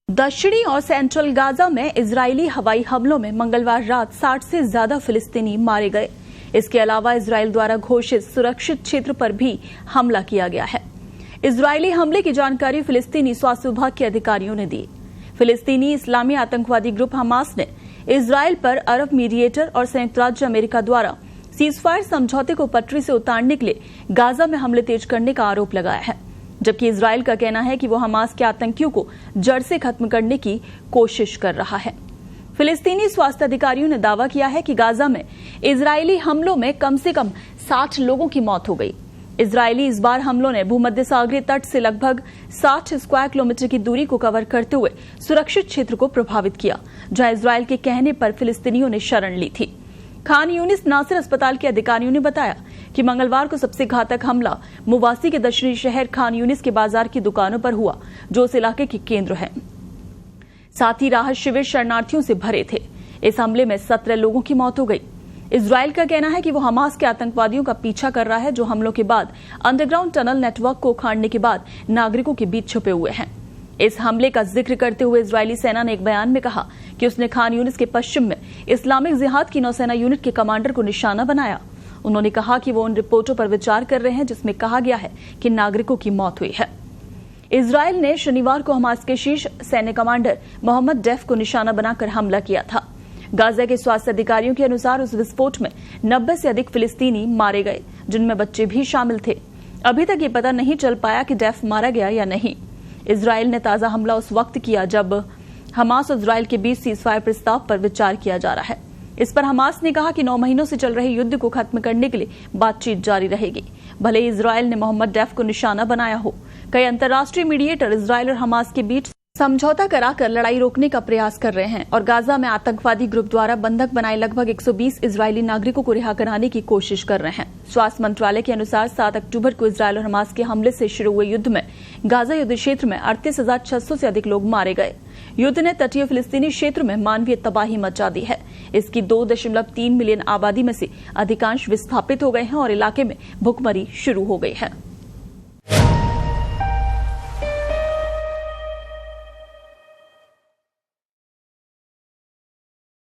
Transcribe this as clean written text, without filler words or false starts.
दक्षिणी और central Gaza में इजरायली हवाई हमलों में मंगलवार रात 60 से ज्यादा फिलिस्तीनी मारे गए। इसके अलावा इजरायल द्वारा घोषित सुरक्षित क्षेत्र पर भी हमला किया गया है। इजरायली हमले की जानकारी फिलिस्तीनी स्वास्थ्य विभाग के अधिकारियों ने दी। फिलिस्तीनी इस्लामी आतंकवादी ग्रुप हमास ने इजरायल पर अरब मीडिएटर और संयुक्त राज्य अमेरिका द्वारा सीजफायर समझौते को पटरी से उतारने के लिए गाजा में हमले तेज करने का आरोप लगाया है, जबकि इजरायल का कहना है कि वो हमास के आतंकियों को जड़ से खत्म करने की कोशिश कर रहा है। फिलिस्तीनी स्वास्थ्य अधिकारियों ने दावा किया है कि गाजा में इजरायली हमलों में कम से कम 60 लोगों की मौत हो गई। इजरायली इस बार हमलों ने भूमध्य सागरीय तट से लगभग 60 स्क्वायर किलोमीटर की दूरी को कवर करते हुए सुरक्षित क्षेत्र को प्रभावित किया, जहां इजरायल के कहने पर फिलिस्तीनियों ने शरण ली थी। खान यूनिस नासिर अस्पताल के अधिकारियों ने बताया कि मंगलवार को सबसे घातक हमला मुवासी के दक्षिणी शहर खान यूनिस के बाजार की दुकानों पर हुआ, जो उस इलाके के केंद्र है। साथ ही राहत शिविर शरणार्थियों से भरे थे। इस हमले में 17 लोगों की मौत हो गई। इजरायल का कहना है कि वो हमास के आतंकवादियों का पीछा कर रहा है, जो हमलों के बाद अंडरग्राउंड टनल नेटवर्क को उखाड़ने के बाद नागरिकों के बीच छुपे हुए हैं। इस हमले का जिक्र करते हुए इजरायली सेना ने एक बयान में कहा कि उसने खान यूनिस के पश्चिम में इस्लामिक जिहाद की नौसेना यूनिट के कमांडर को निशाना बनाया। उन्होंने कहा कि वो उन रिपोर्टों पर विचार कर रहे हैं जिसमें कहा गया है कि नागरिकों की मौत हुई है। इजरायल ने शनिवार को हमास के शीर्ष सैन्य कमांडर मोहम्मद डेफ को निशाना बनाकर हमला किया था। गाजा के स्वास्थ्य अधिकारियों के अनुसार उस विस्फोट में 90 से अधिक फिलिस्तीनी मारे गए, जिनमें बच्चे भी शामिल थे। अभी तक ये पता नहीं चल पाया कि डेफ मारा गया या नहीं। इजरायल ने ताजा हमला उस वक्त किया जब हमास और इजरायल के बीच सीजफायर प्रस्ताव पर विचार किया जा रहा है। इस पर हमास ने कहा कि 9 महीनों से चल रहे युद्ध को खत्म करने के लिए बातचीत जारी रहेगी, भले ही इजरायल ने मोहम्मद डेफ को निशाना बनाया हो। कई अंतर्राष्ट्रीय मीडिएटर इजरायल और हमास के बीच समझौता कराकर लड़ाई रोकने का प्रयास कर रहे हैं और गाजा में आतंकवादी ग्रुप द्वारा बंधक बनाए लगभग 120 इजरायली नागरिकों को रिहा कराने की कोशिश कर रहे हैं। स्वास्थ्य मंत्रालय के अनुसार 7 अक्टूबर को इजरायल और हमास के हमले से शुरू हुए युद्ध में गाजा युद्ध क्षेत्र में 38,600 से अधिक लोग मारे गए। युद्ध ने तटीय फिलिस्तीनी क्षेत्र में मानवीय तबाही मचा दी है। इसकी 2.3 मिलियन आबादी में से अधिकांश विस्थापित हो गए हैं और इलाके में भुखमरी शुरू हो गई है।